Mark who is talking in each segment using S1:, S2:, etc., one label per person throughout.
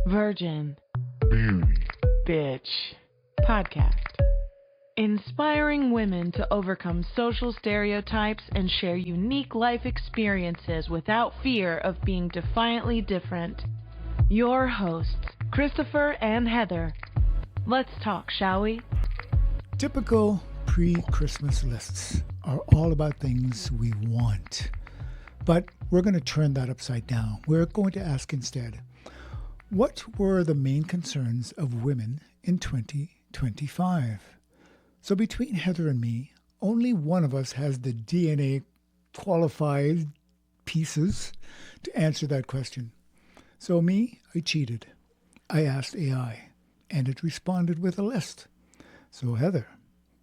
S1: Virgin.
S2: Beauty.
S1: Bitch. Podcast. Inspiring women to overcome social stereotypes and share unique life experiences without fear of being defiantly different. Your hosts, Christopher and Heather. Let's talk, shall we?
S3: Typical pre-Christmas lists are all about things we want. But we're going to turn that upside down. We're going to ask instead, what were the main concerns of women in 2025? So between Heather and me, only one of us has the DNA qualified pieces to answer that question. So me, I cheated. I asked AI, and it responded with a list. So Heather,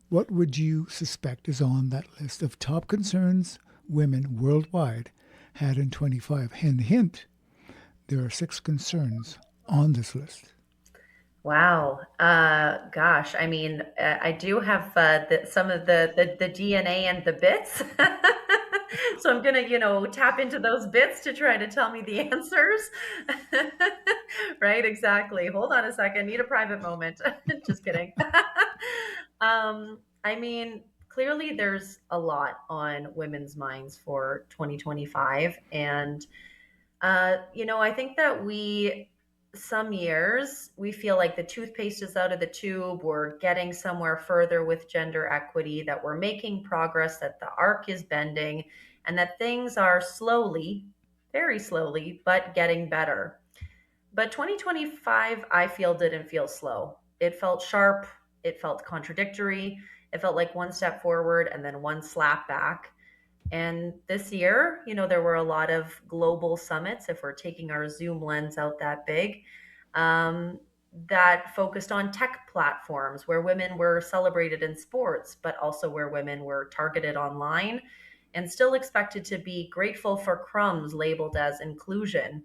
S3: what would you suspect is on that list of top concerns women worldwide had in 25? Hint, there are 6 concerns on this list.
S4: Wow. Gosh, I mean, I do have some of the DNA and the bits. So I'm gonna, tap into those bits to try to tell me the answers. Right, exactly. Hold on a second. Need a private moment. Just kidding. I mean, clearly there's a lot on women's minds for 2025. And, I think that some years we feel like the toothpaste is out of the tube, we're getting somewhere further with gender equity, that we're making progress, that the arc is bending, and that things are slowly, very slowly, but getting better. But 2025, I feel, didn't feel slow. It felt sharp, it felt contradictory, it felt like one step forward and then one slap back. And this year, there were a lot of global summits, if we're taking our Zoom lens out that big, um, that focused on tech platforms where women were celebrated in sports, but also where women were targeted online and still expected to be grateful for crumbs labeled as inclusion.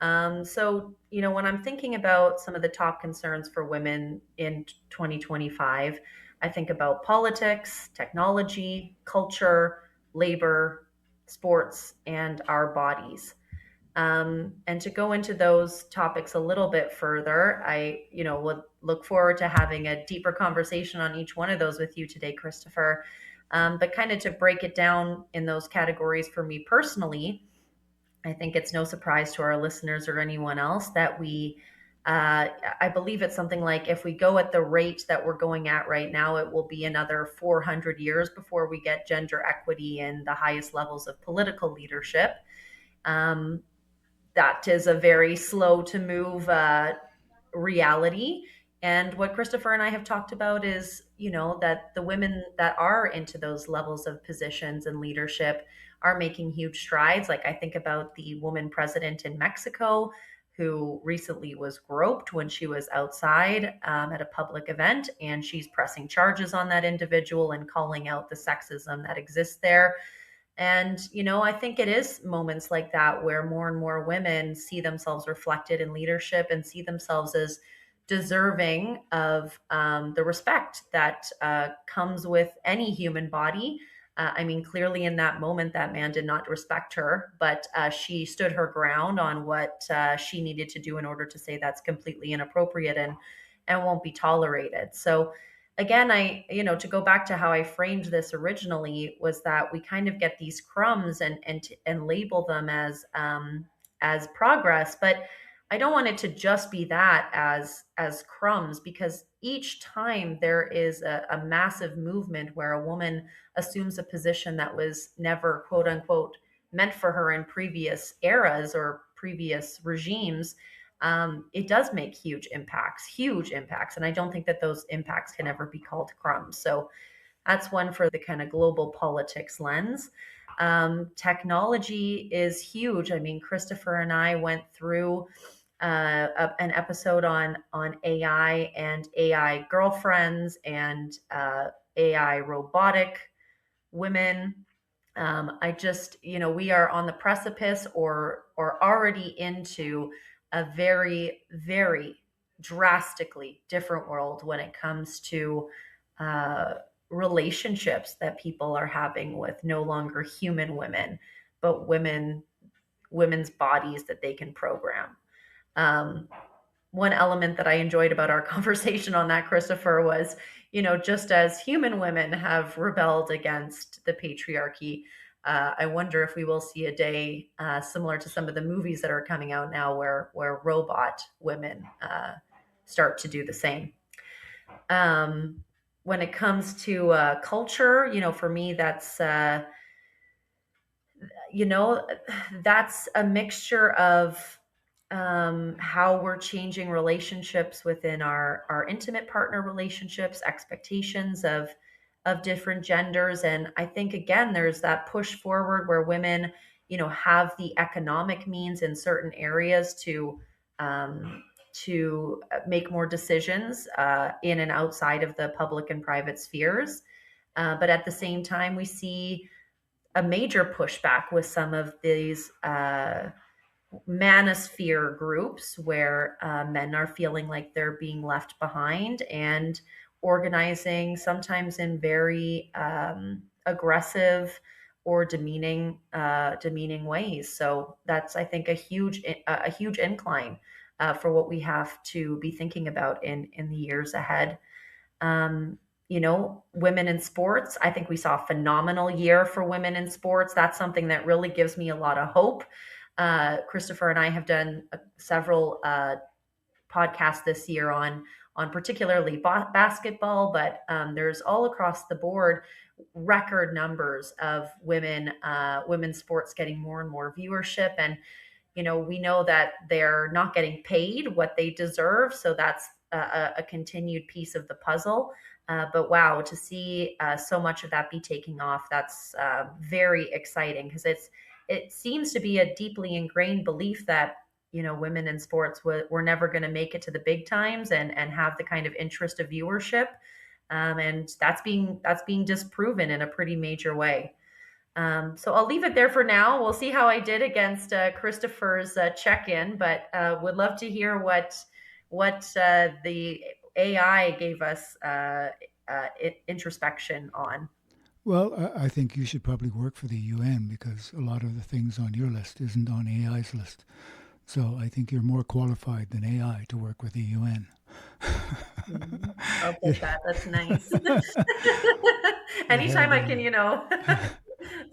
S4: So, when I'm thinking about some of the top concerns for women in 2025, I think about politics, technology, culture, labor, sports, and our bodies. And to go into those topics a little bit further, I would look forward to having a deeper conversation on each one of those with you today, Christopher. But kind of to break it down in those categories for me personally, I think it's no surprise to our listeners or anyone else that I believe it's something like, if we go at the rate that we're going at right now, it will be another 400 years before we get gender equity in the highest levels of political leadership. Um, that is a very slow to move reality. And what Christopher and I have talked about is, that the women that are into those levels of positions and leadership are making huge strides. Like, I think about the woman president in Mexico who recently was groped when she was outside at a public event, and she's pressing charges on that individual and calling out the sexism that exists there. And, I think it is moments like that where more and more women see themselves reflected in leadership and see themselves as deserving of the respect that comes with any human body. I mean, clearly in that moment, that man did not respect her, but she stood her ground on what she needed to do in order to say that's completely inappropriate and won't be tolerated. So, again, to go back to how I framed this originally, was that we kind of get these crumbs and label them as progress, but I don't want it to just be that as crumbs, because each time there is a massive movement where a woman assumes a position that was never, quote unquote, meant for her in previous eras or previous regimes, it does make huge impacts. And I don't think that those impacts can ever be called crumbs. So that's one for the kind of global politics lens. Technology is huge. I mean, Christopher and I went through an episode on AI and AI girlfriends and AI robotic women. I just, we are on the precipice or already into a very, very drastically different world when it comes to uh, relationships that people are having with no longer human women, but women's bodies that they can program. Um, one element that I enjoyed about our conversation on that, Christopher, was, just as human women have rebelled against the patriarchy, I wonder if we will see a day similar to some of the movies that are coming out now, where robot women start to do the same. Um, when it comes to culture, for me, you know, that's a mixture of how we're changing relationships within our intimate partner relationships, expectations of different genders, and I think again there's that push forward where women, have the economic means in certain areas to make more decisions in and outside of the public and private spheres. But at the same time, we see a major pushback with some of these manosphere groups where men are feeling like they're being left behind and organizing sometimes in very aggressive or demeaning ways. So that's, I think, a huge incline for what we have to be thinking about in the years ahead. um, Women in sports, I think we saw a phenomenal year for women in sports. That's something that really gives me a lot of hope. Christopher and I have done several podcasts this year on particularly basketball, but there's all across the board record numbers of women's sports getting more and more viewership. And we know that they're not getting paid what they deserve. So that's a continued piece of the puzzle. But wow, to see so much of that be taking off, that's very exciting, because it seems to be a deeply ingrained belief that women in sports were never going to make it to the big times and have the kind of interest of viewership, and that's being disproven in a pretty major way. So I'll leave it there for now. We'll see how I did against Christopher's check-in, but would love to hear what the AI gave us introspection on.
S3: Well, I think you should probably work for the UN because a lot of the things on your list isn't on AI's list. So I think you're more qualified than AI to work with the UN.
S4: Mhm. I'll take that. That's nice.
S3: It
S4: Anytime
S3: had
S4: I can,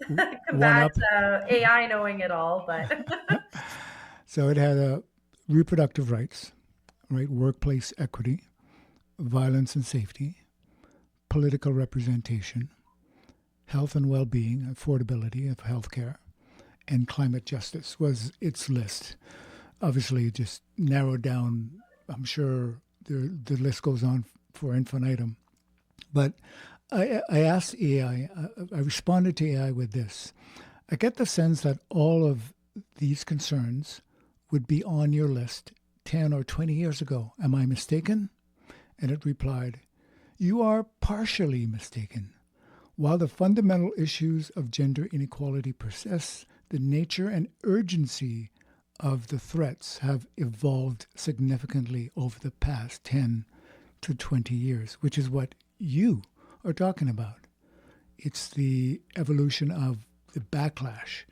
S3: one
S4: combat
S3: up.
S4: AI knowing it all, but
S3: So it had reproductive rights, right? Workplace equity, violence and safety, political representation, health and well-being, affordability of healthcare, and climate justice was its list. Obviously, it just narrowed down. I'm sure the list goes on for infinitum. But I asked AI, I responded to AI with this. I get the sense that all of these concerns would be on your list 10 or 20 years ago. Am I mistaken? And it replied, you are partially mistaken. While the fundamental issues of gender inequality persist, the nature and urgency of the threats have evolved significantly over the past 10 to 20 years, which is what you are talking about. It's the evolution of the backlash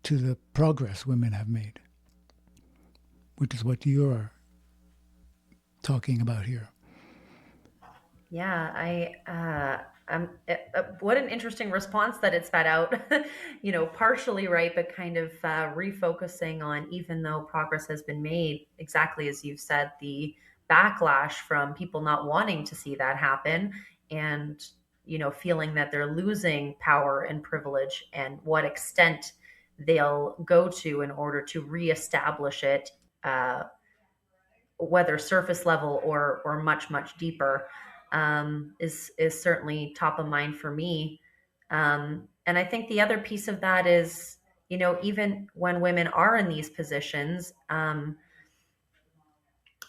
S3: to the progress women have made, which is what you're talking about here.
S4: yeah, what an interesting response that it spat out. Partially right, but kind of refocusing on, even though progress has been made, exactly as you've said, the backlash from people not wanting to see that happen, and feeling that they're losing power and privilege, and what extent they'll go to in order to reestablish it, uh, whether surface level or much deeper, is certainly top of mind for me. And I think the other piece of that is, even when women are in these positions,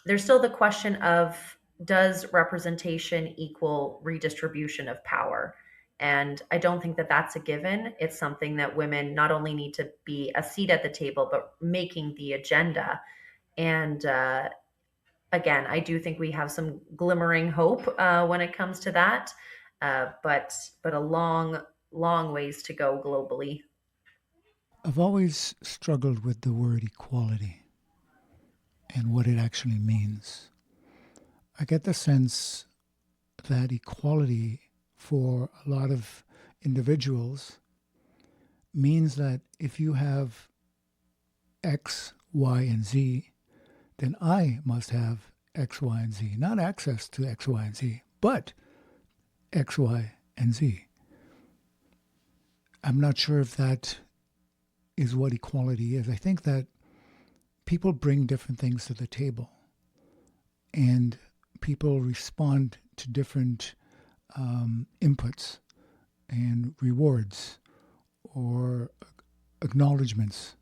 S4: there's still the question of, does representation equal redistribution of power? And I don't think that that's a given. It's something that women not only need to be a seat at the table, but making the agenda. And again, I do think we have some glimmering hope when it comes to that, but a long ways to go globally.
S3: I've always struggled with the word equality. and what it actually means. I get the sense that equality for a lot of individuals means that if you have X, Y, and Z, then I must have X, Y, and Z. Not access to X, Y, and Z, but X, Y, and Z. I'm not sure if that is what equality is. I think that people bring different things to the table, and people respond to different inputs and rewards or acknowledgments.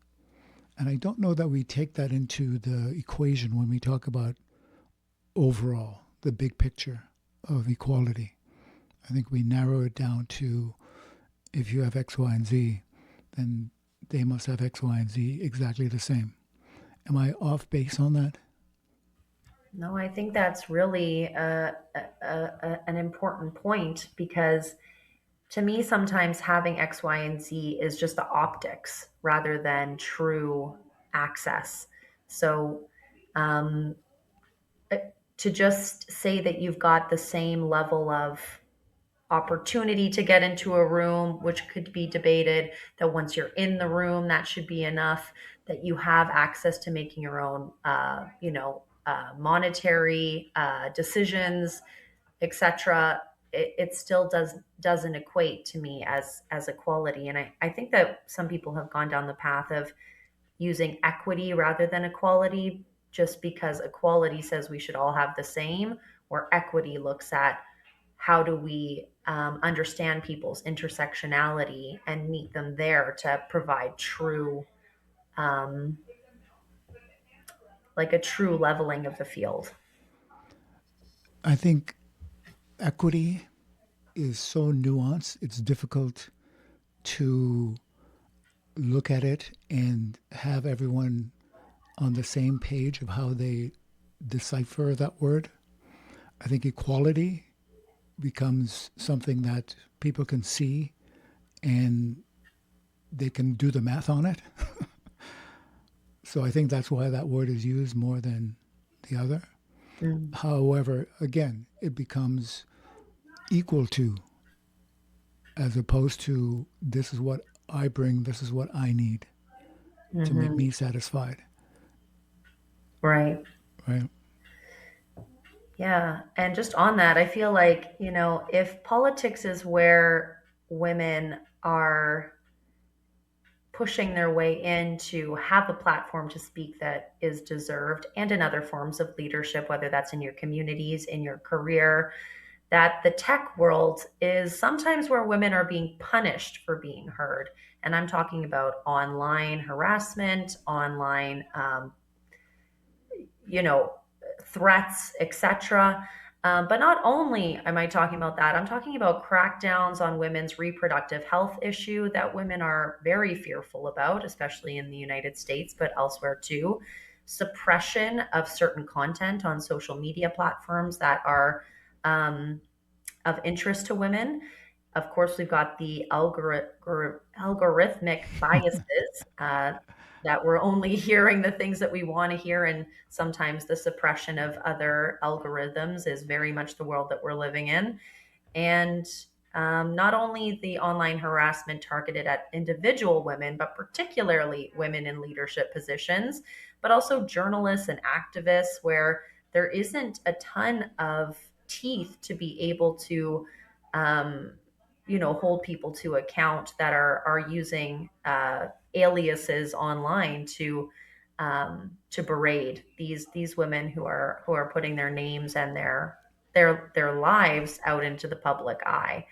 S3: And I don't know that we take that into the equation when we talk about overall, the big picture of equality. I think we narrow it down to if you have X, Y, and Z, then they must have X, Y, and Z exactly the same. Am I off base on that?
S4: No, I think that's really an important point because to me, sometimes having X, Y, and Z is just the optics rather than true access. So, um, to just say that you've got the same level of opportunity to get into a room, which could be debated, that once you're in the room, that should be enough, that you have access to making your own, monetary decisions, etc. It still doesn't equate to me as equality. And I think that some people have gone down the path of using equity rather than equality just because equality says we should all have the same, where equity looks at how do we understand people's intersectionality and meet them there to provide true, um, like a true leveling of the field.
S3: I think equity is so nuanced, it's difficult to look at it and have everyone on the same page of how they decipher that word. I think equality becomes something that people can see and they can do the math on it. So I think that's why that word is used more than the other.
S4: Mm.
S3: However, again, it becomes equal to, as opposed to this is what I bring, this is what I need to make
S4: Hmm.
S3: me satisfied,
S4: Right.
S3: right?
S4: Yeah. And just on that, I feel like, if politics is where women are pushing their way in to have a platform to speak that is deserved, and in other forms of leadership, whether that's in your communities, in your career, that the tech world is sometimes where women are being punished for being heard. And I'm talking about online harassment, online, you know, threats, etc. But not only am I talking about that, I'm talking about crackdowns on women's reproductive health issue that women are very fearful about, especially in the United States, but elsewhere too. Suppression of certain content on social media platforms that are um, of interest to women. Of course, we've got the algorithmic biases that we're only hearing the things that we want to hear, and sometimes the suppression of other algorithms is very much the world that we're living in. And not only the online harassment targeted at individual women, but particularly women in leadership positions, but also journalists and activists, where there isn't a ton of teeth to be able to, um, hold people to account that are using aliases online to berate these women who are putting their names and their lives out into the public eye.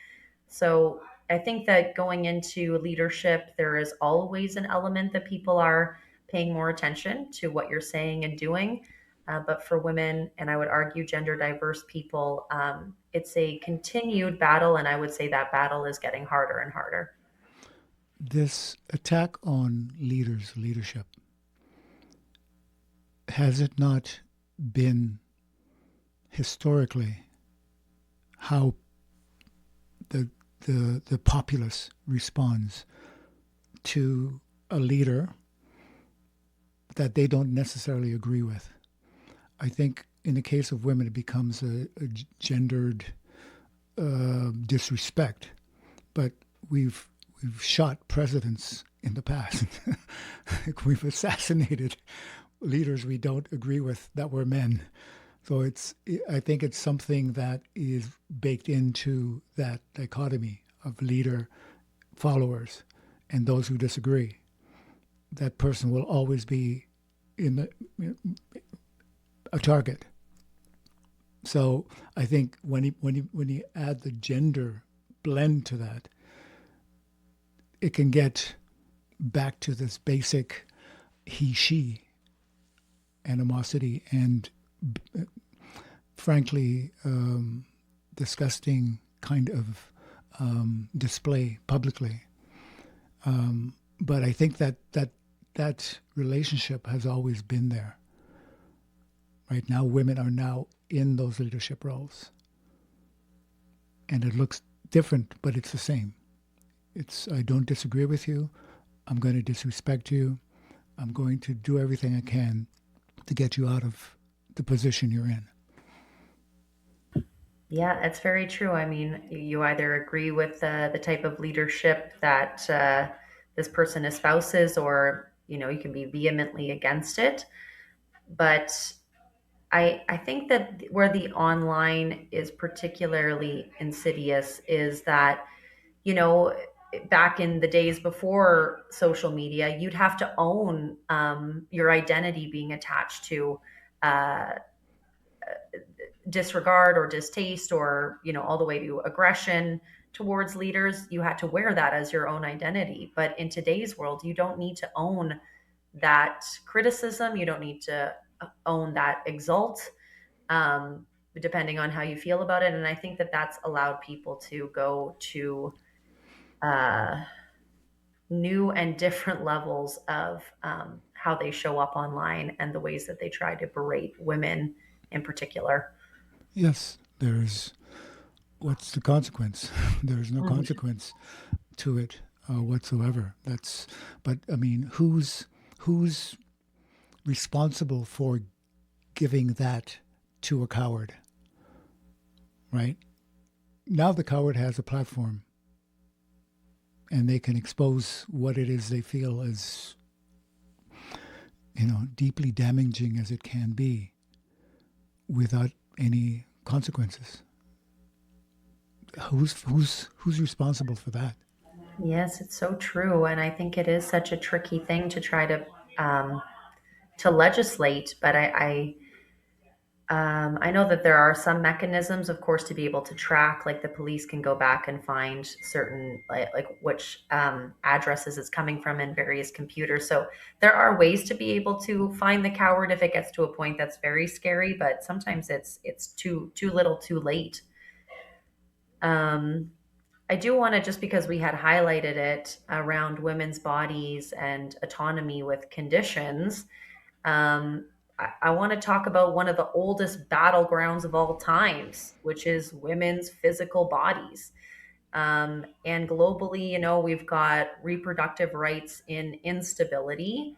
S4: So I think that going into leadership, there is always an element that people are paying more attention to what you're saying and doing. But for women, and I would argue gender diverse people, it's a continued battle. And I would say that battle is getting harder and harder.
S3: This attack on leadership, has it not been historically how the the populace responds to a leader that they don't necessarily agree with? I think in the case of women, it becomes a gendered disrespect. But we've we've shot presidents in the past. We've assassinated leaders we don't agree with that were men. So I think it's something that is baked into that dichotomy of leader, followers, and those who disagree. That person will always be in a target. So I think when you add the gender blend to that, it can get back to this basic he-she animosity and, frankly, disgusting kind of display publicly. But I think that relationship has always been there. Right now, women are now in those leadership roles, and it looks different, but it's the same. It's I don't disagree with you. I'm going to disrespect you. I'm going to do everything I can to get you out of the position you're in.
S4: Yeah, it's very true. I mean, you either agree with the type of leadership that this person espouses, or you can be vehemently against it. But I think that where the online is particularly insidious is that, you know, back in the days before social media, you'd have to own your identity being attached to uh, disregard or distaste, or all the way to aggression towards leaders. You had to wear that as your own identity. But in today's world, you don't need to own that criticism. You don't need to own that exalt, um, depending on how you feel about it. And I think that that's allowed people to go to uh, new and different levels of how they show up online and the ways that they try to berate women in particular.
S3: Yes, there's what's the consequence? There's no
S4: Mhm.
S3: consequence to it whatsoever. But I mean, who's responsible for giving that to a coward, right? Now the coward has a platform, and they can expose what it is they feel as, deeply damaging as it can be, without any consequences. Who's responsible for that?
S4: Yes, it's so true, and I think it is such a tricky thing to try um, to legislate. But I know that there are some mechanisms, of course, to be able to track. Like the police can go back and find certain, like which addresses it's coming from in various computers. So there are ways to be able to find the coward if it gets to a point that's very scary. But sometimes it's too little, too late. Um, I do want to, just because we had highlighted it around women's bodies and autonomy with conditions, I want to talk about one of the oldest battlegrounds of all times, which is women's physical bodies. And globally, we've got reproductive rights in instability.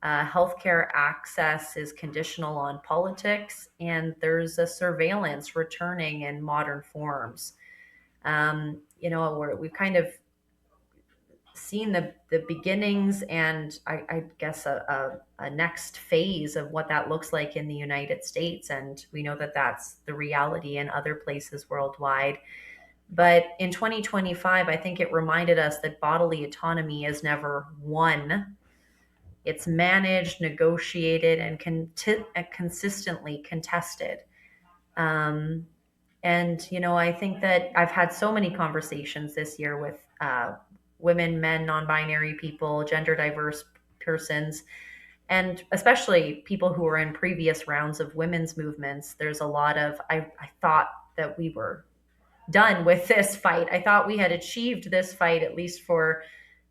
S4: Healthcare access is conditional on politics, and there's a surveillance returning in modern forms. We've kind of seen the beginnings, and I guess a next phase of what that looks like in the United States. And we know that that's the reality in other places worldwide. But in 2025, I think it reminded us that bodily autonomy is never won. It's managed, negotiated, and consistently contested. Um, and, I think that I've had so many conversations this year with women, men, non binary people, gender diverse persons, and especially people who were in previous rounds of women's movements. There's a lot of, I thought that we were done with this fight. I thought we had achieved this fight, at least for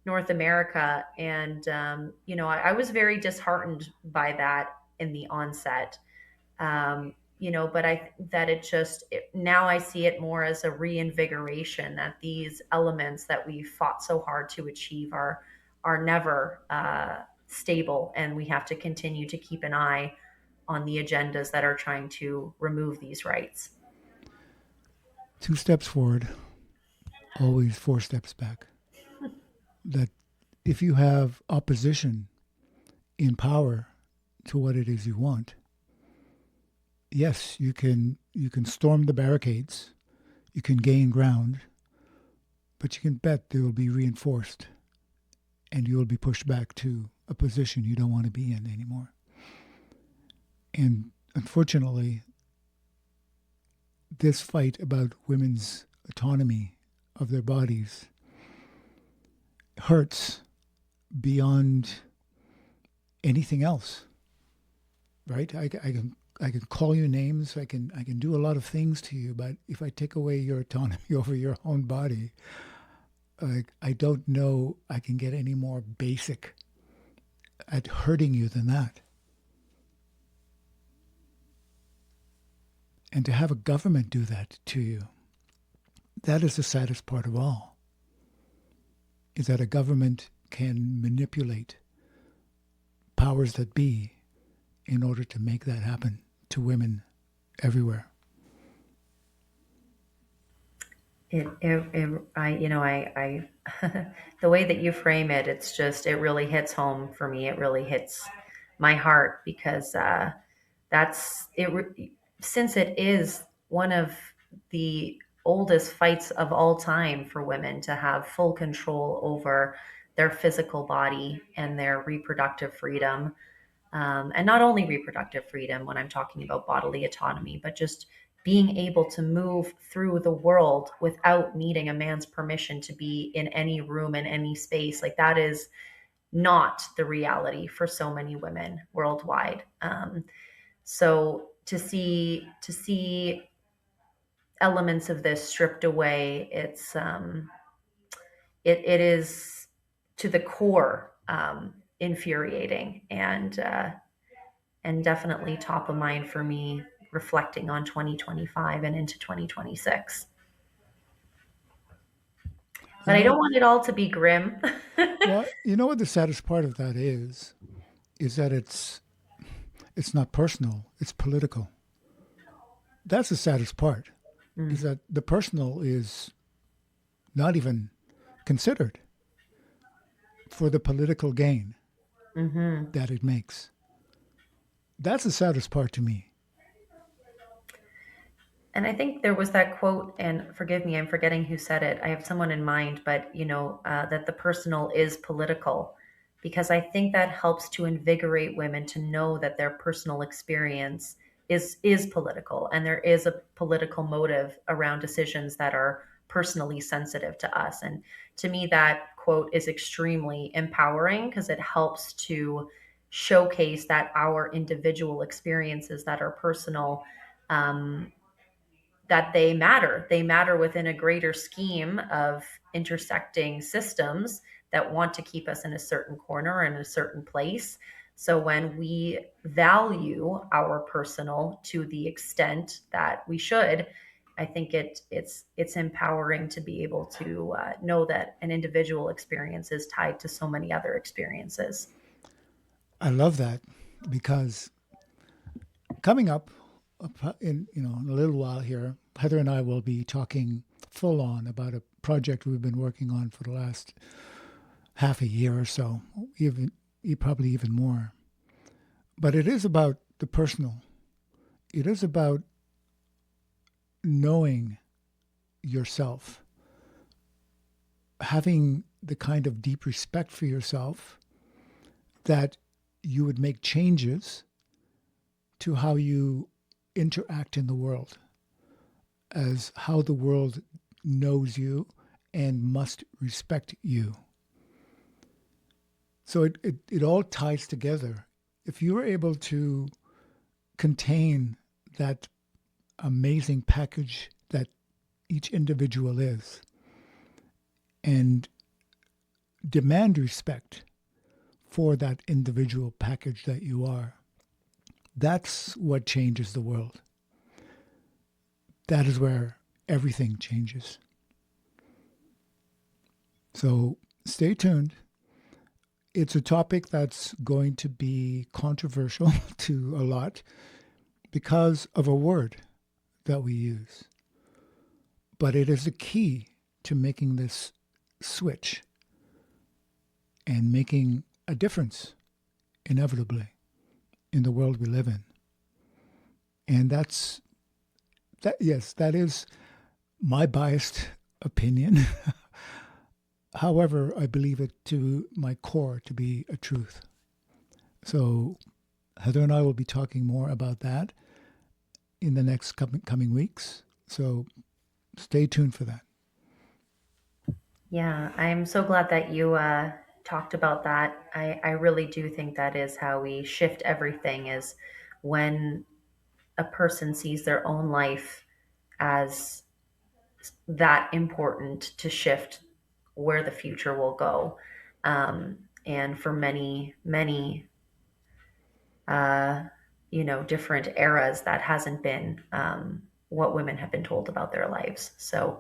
S4: North America. And, I was very disheartened by that in the onset. But that now I see it more as a reinvigoration, that these elements that we fought so hard to achieve are never stable, and we have to continue to keep an eye on the agendas that are trying to remove these rights.
S3: 2 steps forward, always 4 steps back. That if you have opposition in power to what it is you want, yes, you can storm the barricades, you can gain ground, but you can bet they will be reinforced and you will be pushed back to a position you don't want to be in anymore. And unfortunately, this fight about women's autonomy of their bodies hurts beyond anything else, right? I can call you names, I can do a lot of things to you, but if I take away your autonomy over your own body, I don't know I can get any more basic at hurting you than that. And to have a government do that to you, that is the saddest part of all, is that a government can manipulate powers that be in order to make that happen to women everywhere.
S4: I the way that you frame it, it really hits home for me. It really hits my heart because that's it. Since it is one of the oldest fights of all time for women to have full control over their physical body and their reproductive freedom. And not only reproductive freedom when I'm talking about bodily autonomy, but just being able to move through the world without needing a man's permission to be in any room, in any space. Like that is not the reality for so many women worldwide. So to see elements of this stripped away, it is to the core infuriating and definitely top of mind for me reflecting on 2025 and into 2026. But I don't want it all to be grim.
S3: Well, you know what the saddest part of that is that it's not personal, it's political. That's the saddest part, is that the personal is not even considered for the political gain that it makes. That's the saddest part to me.
S4: And I think there was that quote, and forgive me, I'm forgetting who said it. I have someone in mind, but that the personal is political, because I think that helps to invigorate women to know that their personal experience is political, and there is a political motive around decisions that are personally sensitive to us. And to me, that quote is extremely empowering because it helps to showcase that our individual experiences that are personal. That they matter. They matter within a greater scheme of intersecting systems that want to keep us in a certain corner or in a certain place. So when we value our personal to the extent that we should, I think it's empowering to be able to know that an individual experience is tied to so many other experiences.
S3: I love that because coming up in a little while here, Heather and I will be talking full on about a project we've been working on for the last half a year or so, probably even more. But it is about the personal. It is about knowing yourself, having the kind of deep respect for yourself that you would make changes to how you interact in the world, as how the world knows you and must respect you. So it all ties together. If you are able to contain that amazing package that each individual is and demand respect for that individual package that you are, that's what changes the world. That is where everything changes. So stay tuned. It's a topic that's going to be controversial to a lot because of a word that we use. But it is a key to making this switch and making a difference, inevitably, in the world we live in. And yes, that is my biased opinion. However, I believe it to my core to be a truth. So Heather and I will be talking more about that in the next coming weeks. So stay tuned for that.
S4: Yeah, I'm so glad that you talked about that. I really do think that is how we shift everything, is when a person sees their own life as that important to shift where the future will go. And for many, many, uh, different eras, that hasn't been what women have been told about their lives. So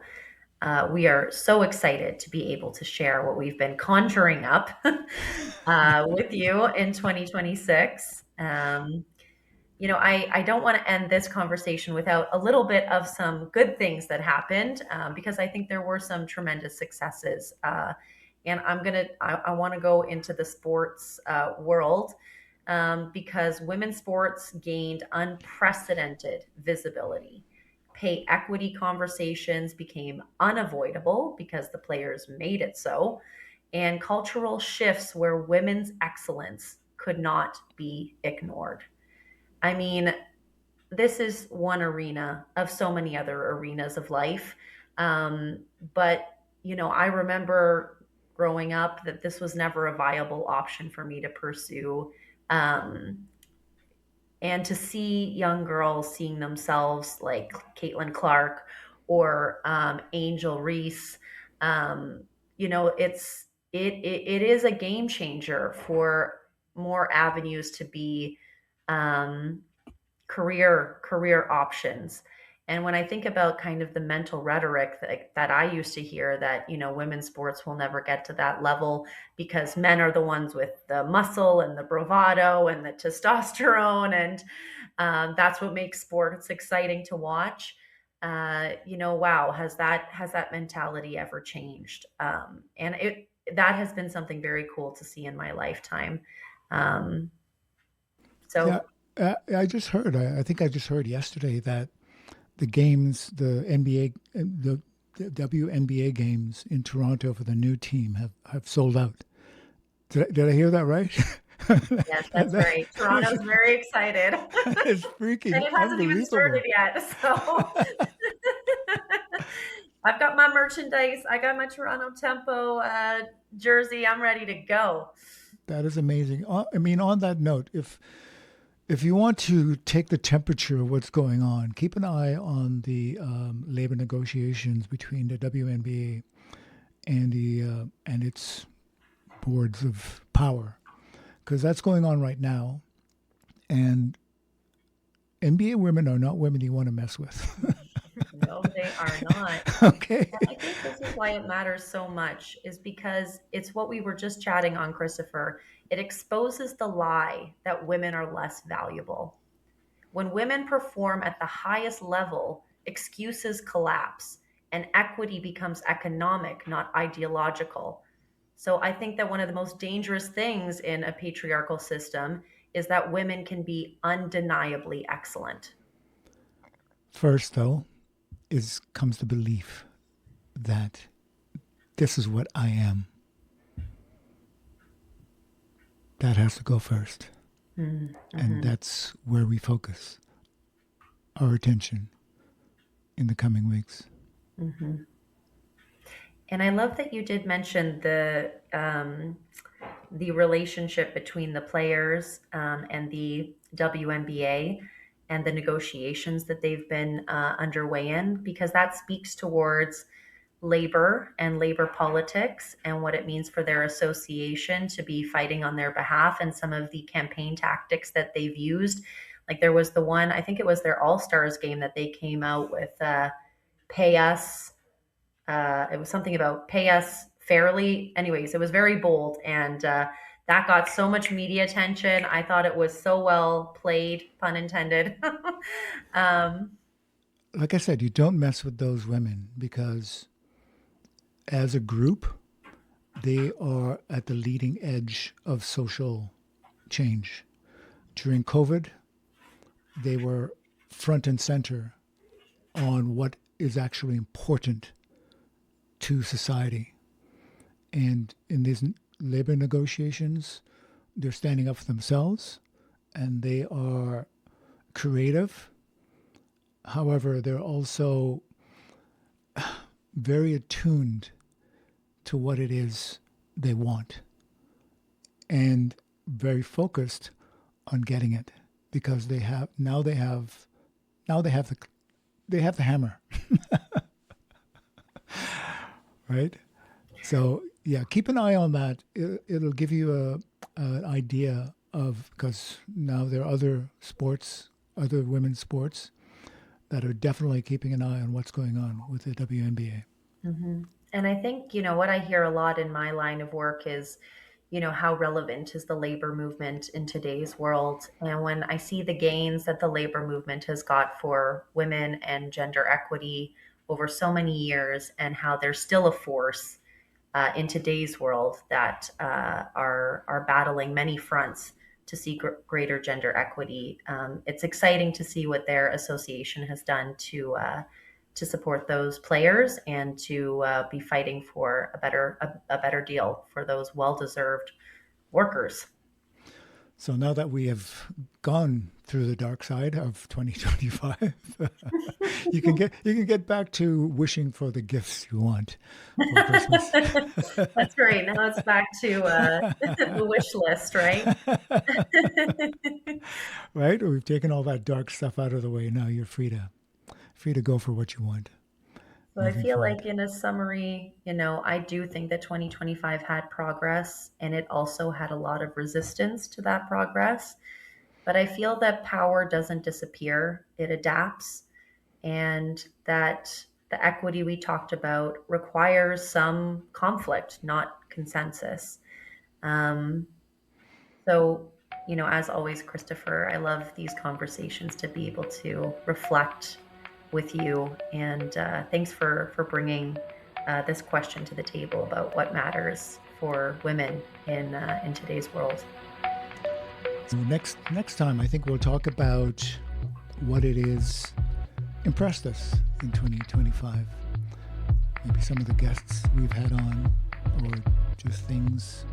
S4: we are so excited to be able to share what we've been conjuring up with you in 2026. I don't want to end this conversation without a little bit of some good things that happened, because I think there were some tremendous successes. And I want to go into the sports world, because women's sports gained unprecedented visibility. Pay equity conversations became unavoidable because the players made it so, and cultural shifts where women's excellence could not be ignored. I mean, this is one arena of so many other arenas of life. Um, but, I remember growing up that this was never a viable option for me to pursue. Um, and to see young girls seeing themselves like Caitlin Clark or Angel Reese, um, it is a game changer for more avenues to be um, career options. And when I think about kind of the mental rhetoric that I used to hear, that women's sports will never get to that level because men are the ones with the muscle and the bravado and the testosterone, and that's what makes sports exciting to watch. Wow, has that mentality ever changed? And it that has been something very cool to see in my lifetime. Um,
S3: Yeah,
S4: so
S3: I just heard. I think I just heard yesterday that the games, the NBA, the WNBA games in Toronto for the new team have sold out. Did I hear that right?
S4: yes, that's
S3: that,
S4: right. Toronto's very excited.
S3: that is
S4: And
S3: freaking
S4: it hasn't even started
S3: unbelievable.
S4: yet. So I've got my merchandise. I got my Toronto Tempo jersey. I'm ready to go.
S3: That is amazing. I mean, on that note, if you want to take the temperature of what's going on, keep an eye on the labor negotiations between the WNBA and the and its boards of power, because that's going on right now. And NBA women are not women you want to mess with.
S4: No, they are not.
S3: Okay.
S4: And I think this is why it matters so much, is because it's what we were just chatting on, Christopher. It exposes the lie that women are less valuable. When women perform at the highest level, excuses collapse and equity becomes economic, not ideological. So I think that one of the most dangerous things in a patriarchal system is that women can be undeniably excellent.
S3: First, though, is comes the belief that this is what I am. That has to go first, and
S4: Mm-hmm.
S3: that's where we focus our attention in the coming weeks.
S4: Mm-hmm. And I love that you did mention the relationship between the players and the WNBA and the negotiations that they've been underway in, because that speaks towards labor and labor politics and what it means for their association to be fighting on their behalf, and some of the campaign tactics that they've used. Like there was the one, I think it was their All Stars game, that they came out with pay us. It was something about pay us fairly. Anyways, it was very bold, and that got so much media attention. I thought it was so well played, pun intended. um,
S3: Like I said, you don't mess with those women because as a group, they are at the leading edge of social change. During COVID, they were front and center on what is actually important to society. And in these labor negotiations, they're standing up for themselves and they are creative. However, they're also very attuned to what it is they want and very focused on getting it because they have the hammer. Right? So yeah, keep an eye on that. It'll give you an idea of, because now there are other sports, other women's sports that are definitely keeping an eye on what's going on with the WNBA.
S4: mhm. And I think, what I hear a lot in my line of work is, how relevant is the labor movement in today's world? And when I see the gains that the labor movement has got for women and gender equity over so many years, and how there's still a force in today's world that are battling many fronts to see greater gender equity. It's exciting to see what their association has done to support those players and to be fighting for a better deal for those well-deserved workers.
S3: So now that we have gone through the dark side of 2025, you can get back to wishing for the gifts you want for Christmas.
S4: That's right. Now it's back to the wish list, right?
S3: Right? We've taken all that dark stuff out of the way. Now you're free to go for what you want
S4: So I
S3: moving
S4: feel
S3: forward.
S4: like in a summary, I do think that 2025 had progress and it also had a lot of resistance to that progress. But I feel that power doesn't disappear, it adapts, and that the equity we talked about requires some conflict, not consensus. Um, so, as always, Christopher, I love these conversations to be able to reflect with you. And thanks for bringing this question to the table about what matters for women in today's world.
S3: So next time, I think we'll talk about what it is impressed us in 2025. Maybe some of the guests we've had on, or just things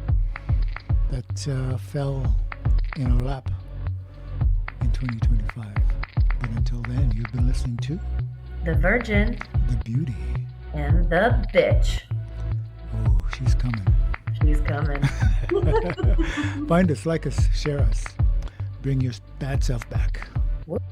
S3: that fell in our lap in 2025. But until then, you've been listening to
S4: The Virgin
S3: The Beauty.
S4: and the Bitch.
S3: Oh, she's coming.
S4: She's coming.
S3: Find us, like us, share us. Bring your bad self back.
S4: Whoop.